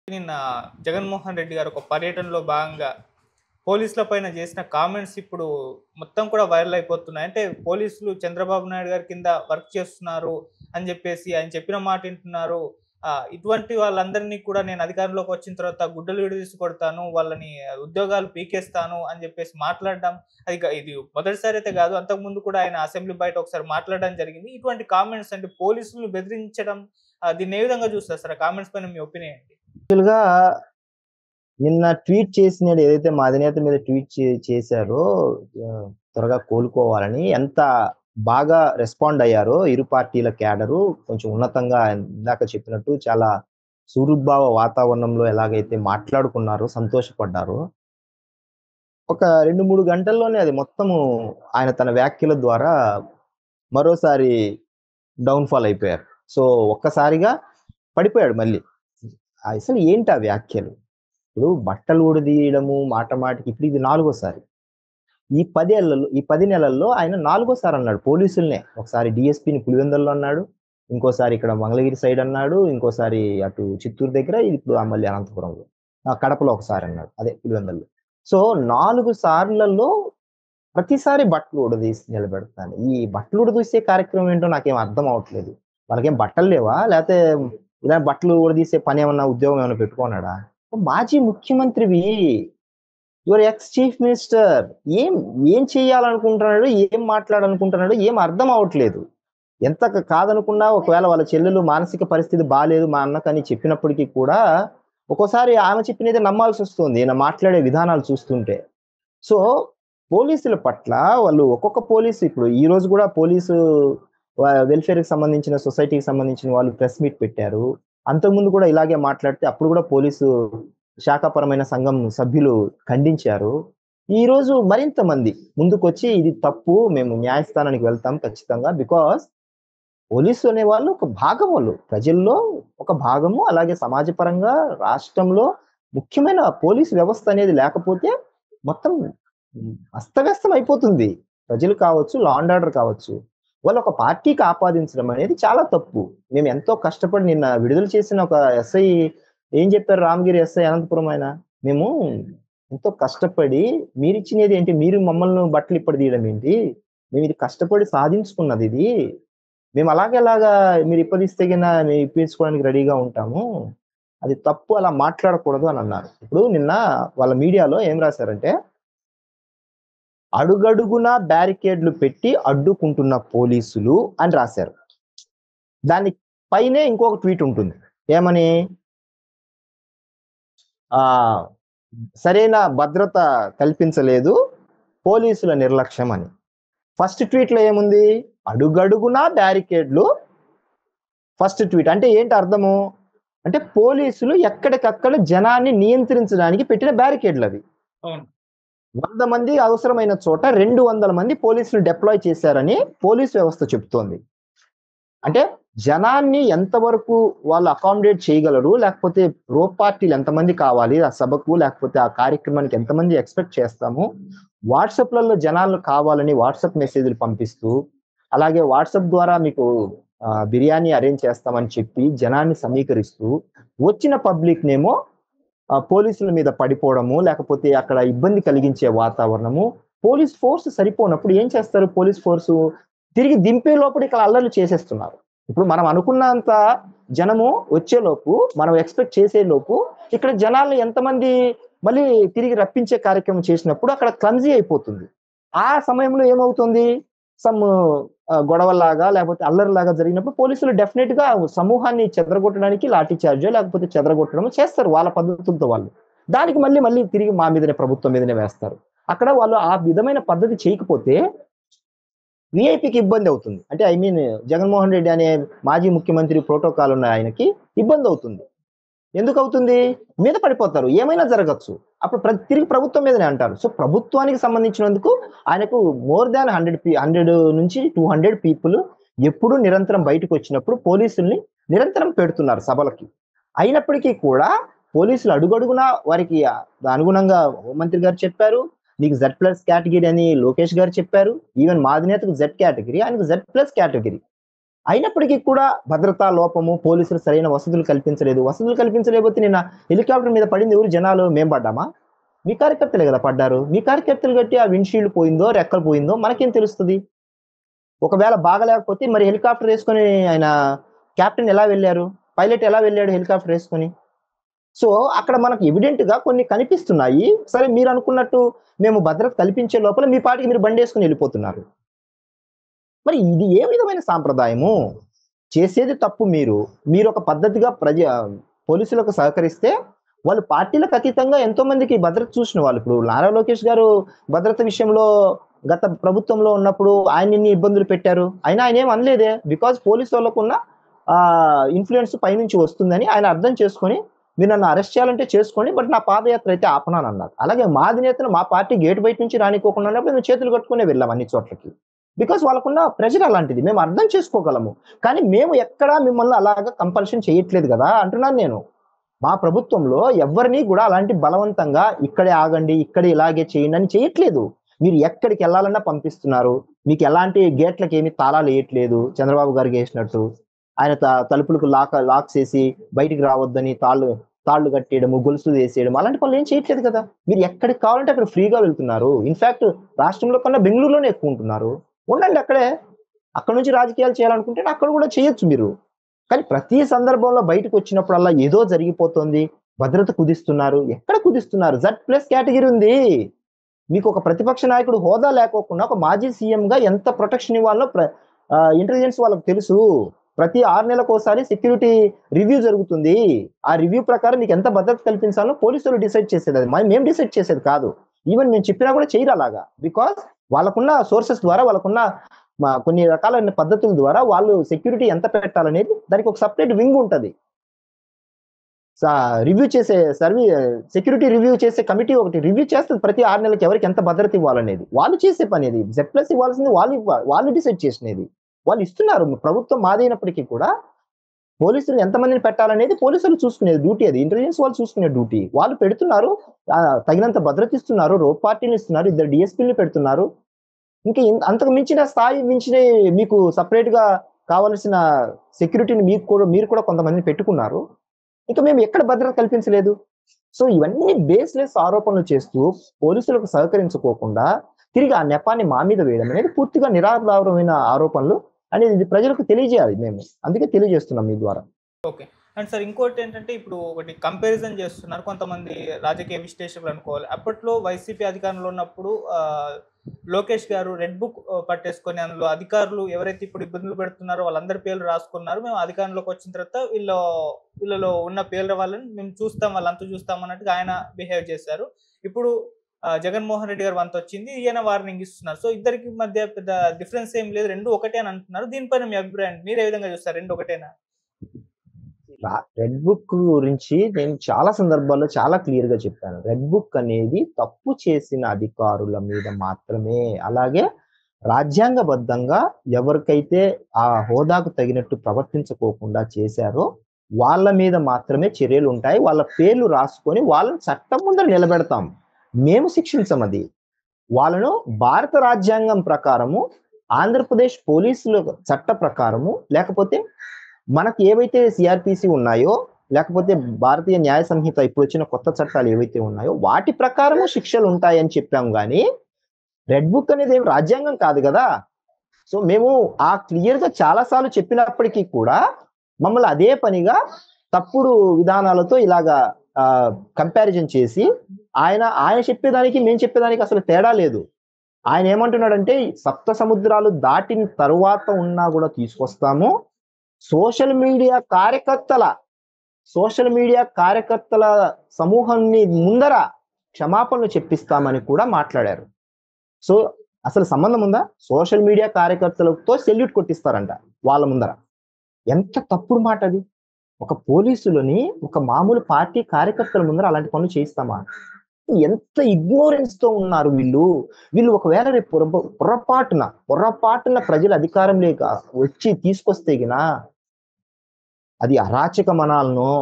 నిన్న జగన్మోహన్ రెడ్డి గారు ఒక పర్యటనలో భాగంగా పోలీసుల పైన చేసిన కామెంట్స్ ఇప్పుడు మొత్తం కూడా వైరల్ అయిపోతున్నాయి. అంటే పోలీసులు చంద్రబాబు నాయుడు గారి కింద వర్క్ చేస్తున్నారు అని చెప్పేసి ఆయన చెప్పిన మాట వింటున్నారు. ఇటువంటి వాళ్ళందరినీ కూడా నేను అధికారంలోకి వచ్చిన తర్వాత గుడ్డలు విడదీసి కొడతాను. వాళ్ళని ఉద్యోగాలు పీకేస్తాను అని చెప్పేసి మాట్లాడడం ఇది మొదటిసారి అయితే కాదు. అంతకుముందు కూడా ఆయన అసెంబ్లీ బయట ఒకసారి మాట్లాడడం జరిగింది. ఇటువంటి కామెంట్స్ అంటే పోలీసులను బెదిరించడం దీన్ని ఏ విధంగా చూస్తారు సార్? ఆ కామెంట్స్ పైన మీ ఒపీనియన్ ఏంటి? యాక్చువల్‌గా నిన్న ట్వీట్ చేసినాడు ఏదైతే మా అధినేత మీద ట్వీట్ చేశారో త్వరగా కోలుకోవాలని ఎంత బాగా రెస్పాండ్ అయ్యారో ఇరు పార్టీల క్యాడరు కొంచెం ఉన్నతంగా ఇందాక చెప్పినట్టు చాలా సుహృద్భావ వాతావరణంలో ఎలాగైతే మాట్లాడుకున్నారో, సంతోషపడ్డారో, ఒక 2, 3 గంటల్లోనే అది మొత్తము ఆయన తన వ్యాఖ్యల ద్వారా మరోసారి డౌన్‌ఫాల్ అయిపోయారు. సో, ఒక్కసారిగా పడిపోయాడు మళ్ళీ. అసలు ఏంటి ఆ వ్యాఖ్యలు? ఇప్పుడు బట్టలు ఊడదీయడము మాట మాటకి ఇప్పుడు ఇది నాలుగోసారి. ఈ 10 నెలల్లో ఆయన నాలుగోసారి అన్నాడు పోలీసులనే. ఒకసారి డీఎస్పీని పులివెందుల్లో అన్నాడు. ఇంకోసారి ఇక్కడ మంగళగిరి సైడ్ అన్నాడు. ఇంకోసారి అటు చిత్తూరు దగ్గర, ఇప్పుడు మళ్ళీ అనంతపురంలో. కడపలో ఒకసారి అన్నాడు. అదే పులివెందుల్లో. సో 4 సార్లలో ప్రతిసారి బట్టలు ఊడదీసి నిలబెడతాను. ఈ బట్టలు ఊడదీసే కార్యక్రమం ఏంటో నాకేం అర్థం అవ్వట్లేదు. వాళ్ళకేం బట్టలు లేవా? లేతే ఇలా బట్టలు ఊడదీసే పనేమన్నా ఉద్యోగం ఏమన్నా పెట్టుకున్నాడా? మాజీ ముఖ్యమంత్రివి. Your ex chief minister. ఏం ఏం చేయాలనుకుంటున్నాడు? ఏం మాట్లాడాలనుకుంటున్నాడో ఏం అర్థం అవ్వట్లేదు. ఎంత కాదనుకున్నా ఒకవేళ వాళ్ళ చెల్లెలు మానసిక పరిస్థితి బాలేదు మా అన్నకని చెప్పినప్పటికీ కూడా ఒక్కోసారి ఆమె చెప్పినదే నమ్మాల్సొస్తుంది. ఈయన మాట్లాడే విధానాలు చూస్తుంటే. సో, పోలీసుల పట్ల వాళ్ళు ఒక్కొక్క పోలీసు ఇప్పుడు ఈరోజు గూడా పోలీసు వెల్‌ఫేర్‌కి సంబంధించిన సొసైటీకి సంబంధించిన వాళ్ళు ప్రెస్ మీట్ పెట్టారు. అంతకుముందు కూడా ఇలాగే మాట్లాడితే అప్పుడు కూడా పోలీసు శాఖాపరమైన సంఘం సభ్యులు ఖండించారు. ఈరోజు మరింత మంది ముందుకొచ్చి ఇది తప్పు. మేము న్యాయస్థానానికి వెళ్తాం ఖచ్చితంగా. బికాజ్ పోలీసు అనేవాళ్ళు ఒక భాగం వాళ్ళు. ప్రజల్లో ఒక భాగము. అలాగే సమాజపరంగా రాష్ట్రంలో ముఖ్యమైన పోలీసు వ్యవస్థ అనేది లేకపోతే మొత్తం అస్తవ్యస్తం అయిపోతుంది. ప్రజలు కావచ్చు, లా అండ్ ఆర్డర్ కావచ్చు. వాళ్ళు ఒక పార్టీకి ఆపాదించడం అనేది చాలా తప్పు. మేము ఎంతో కష్టపడి నిన్న విడుదల చేసిన ఒక ఎస్ఐ ఏం చెప్పారు, రామగిరి ఎస్ఐ అనంతపురం ఆయన. మేము ఎంతో కష్టపడి మీరిచ్చినది ఏంటి? మీరు మమ్మల్ని బట్టలు ఇప్పడదీయడం ఏంటి? మేము ఇది కష్టపడి సాధించుకున్నది ఇది. మేము అలాగా మీరు ఇప్పదీస్తే గిన మేము ఇప్పించుకోవడానికి రెడీగా ఉంటాము. అది తప్పు, అలా మాట్లాడకూడదు అని అన్నారు. ఇప్పుడు నిన్న వాళ్ళ మీడియాలో ఏం రాశారంటే, అడుగడుగునా బ్యారికేడ్లు పెట్టి అడ్డుకుంటున్న పోలీసులు అని రాశారు. దాని పైనే ఇంకొక ట్వీట్ ఉంటుంది. ఏమని? సరైన భద్రత కల్పించలేదు పోలీసుల నిర్లక్ష్యం అని. ఫస్ట్ ట్వీట్‌లో ఏముంది? అడుగడుగునా బ్యారికేడ్లు. ఫస్ట్ ట్వీట్ అంటే ఏంటి అర్థము? అంటే పోలీసులు ఎక్కడికక్కడ జనాన్ని నియంత్రించడానికి పెట్టిన బ్యారికేడ్‌లవి. అవును. 100 మంది అవసరమైన చోట 200 మంది పోలీసులు డిప్లాయ్ చేశారని పోలీస్ వ్యవస్థ చెప్తోంది. అంటే జనాన్ని ఎంతవరకు వాళ్ళు అకామిడేట్ చేయగలరు? లేకపోతే రోప్ పార్టీలు ఎంతమంది కావాలి ఆ సభకు? లేకపోతే ఆ కార్యక్రమానికి ఎంతమంది ఎక్స్‌పెక్ట్ చేస్తాము? వాట్సాప్‌లలో జనాలు కావాలని వాట్సాప్ మెసేజ్‌లు పంపిస్తూ, అలాగే వాట్సాప్ ద్వారా మీకు బిర్యానీ అరేంజ్ చేస్తామని చెప్పి జనాన్ని సమీకరిస్తూ, వచ్చిన పబ్లిక్‌నేమో పోలీసుల మీద పడిపోవడము, లేకపోతే అక్కడ ఇబ్బంది కలిగించే వాతావరణము. పోలీస్ ఫోర్స్ సరిపోనప్పుడు ఏం చేస్తారు పోలీస్ ఫోర్సు? తిరిగి దింపే లోపల ఇక్కడ అల్లర్లు చేసేస్తున్నారు. ఇప్పుడు మనం అనుకున్నంత జనము వచ్చేలోపు, మనం ఎక్స్‌పెక్ట్ చేసేలోపు ఇక్కడ జనాల్ని ఎంతమంది మళ్ళీ తిరిగి రప్పించే కార్యక్రమం చేసినప్పుడు అక్కడ క్లమ్జీ అయిపోతుంది. ఆ సమయంలో ఏమవుతుంది? సమ్ గొడవల్లాగా లేకపోతే అల్లరిలాగా జరిగినప్పుడు పోలీసులు డెఫినిట్‌గా సమూహాన్ని చెదరగొట్టడానికి లాఠీ చార్జో లేకపోతే చెదరగొట్టడమో చేస్తారు వాళ్ళ పద్ధతులతో వాళ్ళు. దానికి మళ్ళీ తిరిగి మా మీదనే ప్రభుత్వం మీదనే వేస్తారు. అక్కడ వాళ్ళు ఆ విధమైన పద్ధతి చేయకపోతే వీఐపీకి ఇబ్బందవుతుంది. అంటే ఐ మీన్ జగన్మోహన్ రెడ్డి అనే మాజీ ముఖ్యమంత్రి ప్రోటోకాల్ ఉన్న ఆయనకి ఇబ్బందవుతుంది. ఎందుకవుతుంది? మీద పడిపోతారు. ఏమైనా జరగొచ్చు. అప్పుడు తిరిగి ప్రభుత్వం మీదనే అంటారు. సో, ప్రభుత్వానికి సంబంధించినందుకు ఆయనకు మోర్ థాన్ 100 నుంచి 200 పీపుల్ ఎప్పుడూ నిరంతరం బయటకొచ్చినప్పుడు పోలీసుల్ని నిరంతరం పెడుతున్నారు సభలకి. అయినప్పటికీ కూడా పోలీసులు అడుగడుగునా వారికి అనుగుణంగా హోంమంత్రి గారు చెప్పారు. నీకు Z+ కేటగిరీ అని లోకేష్ గారు చెప్పారు. ఈవెన్ మా అధినేతకు Z కేటగిరీ, ఆయనకు Z+ కేటగిరీ. అయినప్పటికీ కూడా భద్రతా లోపము, పోలీసులు సరైన వసతులు కల్పించలేదు. వసతులు కల్పించలేకపోతే నిన్న హెలికాప్టర్ మీద పడింది ఎవరు? జనాలు. మేం పడ్డామా? మీ కార్యకర్తలే కదా పడ్డారు. మీ కార్యకర్తలు గట్టి ఆ విండ్షీల్డ్ పోయిందో, రెక్కలు పోయిందో మనకేం తెలుస్తుంది? ఒకవేళ బాగలేకపోతే మరి హెలికాప్టర్ వేసుకొని ఆయన కెప్టెన్ ఎలా వెళ్ళారు? పైలట్ ఎలా వెళ్ళాడు హెలికాప్టర్ వేసుకొని? సో అక్కడ మనకు ఎవిడెంట్ గా కొన్ని కనిపిస్తున్నాయి. సరే, మీరు అనుకున్నట్టు మేము భద్రత కల్పించే లోపల మీ పాటికి మీరు బండి వేసుకుని వెళ్ళిపోతున్నారు. మరి ఇది ఏ విధమైన సాంప్రదాయము? చేసేది తప్పు. మీరు ఒక పద్ధతిగా పోలీసులకు సహకరిస్తే వాళ్ళు పార్టీలకు అతీతంగా ఎంతో మందికి భద్రత చూసిన వాళ్ళు. ఇప్పుడు నారా లోకేష్ గారు భద్రత విషయంలో గత ప్రభుత్వంలో ఉన్నప్పుడు ఆయన ఎన్ని ఇబ్బందులు పెట్టారు, అయినా ఆయన ఏం అనలేదే. బికాజ్ పోలీసు వాళ్ళకు ఉన్న ఇన్ఫ్లుయెన్స్ పైనుంచి వస్తుందని ఆయన అర్థం చేసుకొని, మీరు నన్ను అరెస్ట్ చేయాలంటే చేసుకోండి, బట్ నా పాదయాత్ర అయితే ఆపనాను అన్నారు. అలాగే మా అధినేతలు మా పార్టీ గేట్ బయట నుంచి రానికోకుండా ఉన్నప్పుడు మేము చేతులు కట్టుకునే వెళ్ళాం అన్ని చోట్లకి. బికాస్ వాళ్ళకున్న ప్రెజర్ అలాంటిది, మేము అర్థం చేసుకోగలము. కానీ మేము ఎక్కడా మిమ్మల్ని అలాగా కంపల్షన్ చేయట్లేదు కదా అంటున్నాను నేను. మా ప్రభుత్వంలో ఎవరిని కూడా అలాంటి బలవంతంగా ఇక్కడే ఆగండి, ఇక్కడే ఇలాగే చేయండి అని చేయట్లేదు. మీరు ఎక్కడికి వెళ్ళాలన్నా పంపిస్తున్నారు. మీకు ఎలాంటి గేట్లకు ఏమి తాళాలు వేయట్లేదు. చంద్రబాబు గారికి వేసినట్టు ఆయన తలుపులకు లాక్స్ వేసి బయటికి రావద్దని తాళ్ళు కట్టేయడము, గొలుసులు వేసేయడం, అలాంటి పనులు ఏం చేయట్లేదు కదా. మీరు ఎక్కడికి కావాలంటే అక్కడ ఫ్రీగా వెళ్తున్నారు. ఇన్ఫాక్ట్ రాష్ట్రంలో కన్నా బెంగళూరులోనే ఎక్కువ ఉంటున్నారు. ఉండండి అక్కడే. అక్కడ నుంచి రాజకీయాలు చేయాలనుకుంటే అక్కడ కూడా చేయొచ్చు మీరు. కానీ ప్రతి సందర్భంలో బయటకు వచ్చినప్పుడల్లా ఏదో జరిగిపోతుంది, భద్రత కుదిస్తున్నారు. ఎక్కడ కుదిస్తున్నారు? Z+ కేటగిరీ ఉంది. మీకు ఒక ప్రతిపక్ష నాయకుడు హోదా లేకోకుండా ఒక మాజీ సీఎం గా ఎంత ప్రొటెక్షన్ ఇవ్వాలో ఇంటెలిజెన్స్ వాళ్ళకి తెలుసు. ప్రతి 6 నెలలకు ఒకసారి సెక్యూరిటీ రివ్యూ జరుగుతుంది. ఆ రివ్యూ ప్రకారం మీకు ఎంత భద్రత కల్పించాలో పోలీసులు డిసైడ్ చేసేది. అది మేము డిసైడ్ చేసేది కాదు. ఈవెన్ మేము చెప్పినా కూడా చేయరు అలాగా. బికాస్ వాళ్ళకున్న సోర్సెస్ ద్వారా, వాళ్ళకున్న కొన్ని రకాలైన పద్ధతుల ద్వారా వాళ్ళు సెక్యూరిటీ ఎంత పెట్టాలనేది దానికి ఒక సపరేట్ వింగ్ ఉంటుంది. రివ్యూ చేసే సెక్యూరిటీ రివ్యూ చేసే కమిటీ ఒకటి రివ్యూ చేస్తుంది ప్రతి 6 నెలలకు ఎవరికి ఎంత భద్రత ఇవ్వాలనేది. వాళ్ళు చేసే పని అది. Z+ ఇవ్వాల్సింది వాళ్ళు డిసైడ్ చేసినది. వాళ్ళు ఇస్తున్నారు. ప్రభుత్వం మాదైనప్పటికీ కూడా పోలీసులు ఎంతమందిని పెట్టాలనేది పోలీసులు చూసుకునే డ్యూటీ. అది ఇంటెలిజెన్స్ వాళ్ళు చూసుకునే డ్యూటీ. వాళ్ళు పెడుతున్నారు, తగినంత భద్రత ఇస్తున్నారు, రోప్ పార్టీలు ఇస్తున్నారు, 2 DSPని పెడుతున్నారు. ఇంకా అంతకు మించిన స్థాయి మించిన మీకు సపరేట్ గా కావాల్సిన సెక్యూరిటీని మీరు కూడా కొంతమందిని పెట్టుకున్నారు. ఇంకా మేము ఎక్కడ భద్రత కల్పించలేదు. సో ఇవన్నీ బేస్లెస్ ఆరోపణలు చేస్తూ పోలీసులకు సహకరించుకోకుండా తిరిగి ఆ నెపాన్ని మా మీద వేయడం అనేది పూర్తిగా నిరాధారమైన ఆరోపణలు అనేది ఇది ప్రజలకు తెలియజేయాలి. మేము అందుకే తెలియజేస్తున్నాం మీ ద్వారా. ఓకే. అండ్ సార్, ఇంకోటి ఏంటంటే ఇప్పుడు ఒకటి కంపారిజన్ చేస్తున్నారు కొంతమంది రాజకీయ విశ్లేషకులు అనుకోవాలి. అప్పట్లో వైసీపీ అధికారంలో ఉన్నప్పుడు లోకేష్ గారు రెడ్ బుక్ పట్టేసుకొని అందులో అధికారులు ఎవరైతే ఇప్పుడు ఇబ్బందులు పెడుతున్నారో వాళ్ళందరి పేర్లు రాసుకున్నారు. మేము అధికారంలోకి వచ్చిన తర్వాత వీళ్ళలో ఉన్న పేర్ల వాళ్ళని మేము చూస్తాం, వాళ్ళంతా చూస్తాం అన్నట్టుగా ఆయన బిహేవ్ చేశారు. ఇప్పుడు జగన్మోహన్ రెడ్డి గారు వంత వచ్చింది, ఈయన వార్నింగ్ ఇస్తున్నారు. సో ఇద్దరికి మధ్య పెద్ద డిఫరెన్స్ ఏం లేదు, రెండు ఒకటే అని అంటున్నారు. దీనిపైన మీ అభిప్రాయం, మీరు ఏ విధంగా చూస్తారు? రెండు ఒకటేనా? రెడ్ బుక్ గురించి నేను చాలా సందర్భాల్లో చాలా క్లియర్ గా చెప్పాను. రెడ్ బుక్ అనేది తప్పు చేసిన అధికారుల మీద మాత్రమే, అలాగే రాజ్యాంగబద్ధంగా ఎవరికైతే ఆ హోదాకు తగినట్టు ప్రవర్తించుకోకుండా చేశారో వాళ్ళ మీద మాత్రమే చర్యలు ఉంటాయి. వాళ్ళ పేర్లు రాసుకొని వాళ్ళని చట్టం ముందర నిలబెడతాం. మేము శిక్షించమది. వాళ్ళను భారత రాజ్యాంగం ప్రకారము, ఆంధ్రప్రదేశ్ పోలీసుల చట్ట ప్రకారము, లేకపోతే మనకు ఏవైతే సిఆర్పిసి ఉన్నాయో, లేకపోతే భారతీయ న్యాయ సంహిత ఇప్పుడు వచ్చిన కొత్త చట్టాలు ఏవైతే ఉన్నాయో వాటి ప్రకారము శిక్షలు ఉంటాయని చెప్పాం. కానీ రెడ్ బుక్ అనేది ఏం రాజ్యాంగం కాదు కదా. సో మేము ఆ క్లియర్ గా చాలా సార్లు చెప్పినప్పటికీ కూడా మమ్మల్ని అదే పనిగా తప్పుడు విధానాలతో ఇలాగా కంపారిజన్ చేసి ఆయన చెప్పేదానికి మేము చెప్పేదానికి అసలు తేడా లేదు. ఆయన ఏమంటున్నాడంటే సప్త సముద్రాలు దాటిన తరువాత ఉన్నా కూడా తీసుకొస్తాము, సోషల్ మీడియా కార్యకర్తల సమూహాన్ని ముందర క్షమాపణలు చెప్పిస్తామని కూడా మాట్లాడారు. సో అసలు సంబంధం ఉందా? సోషల్ మీడియా కార్యకర్తలతో సెల్యూట్ కొట్టిస్తారంట వాళ్ళ ముందర. ఎంత తప్పుడు మాట అది. ఒక పోలీసులని ఒక మామూలు పార్టీ కార్యకర్తల ముందర అలాంటి పనులు చేయిస్తామా? ఎంత ఇగ్నోరెన్స్ తో ఉన్నారు వీళ్ళు. ఒకవేళ రేపు పొరపాటున ప్రజల అధికారం లేక వచ్చి తీసుకొస్తే గినా అది అరాచక మనాలను,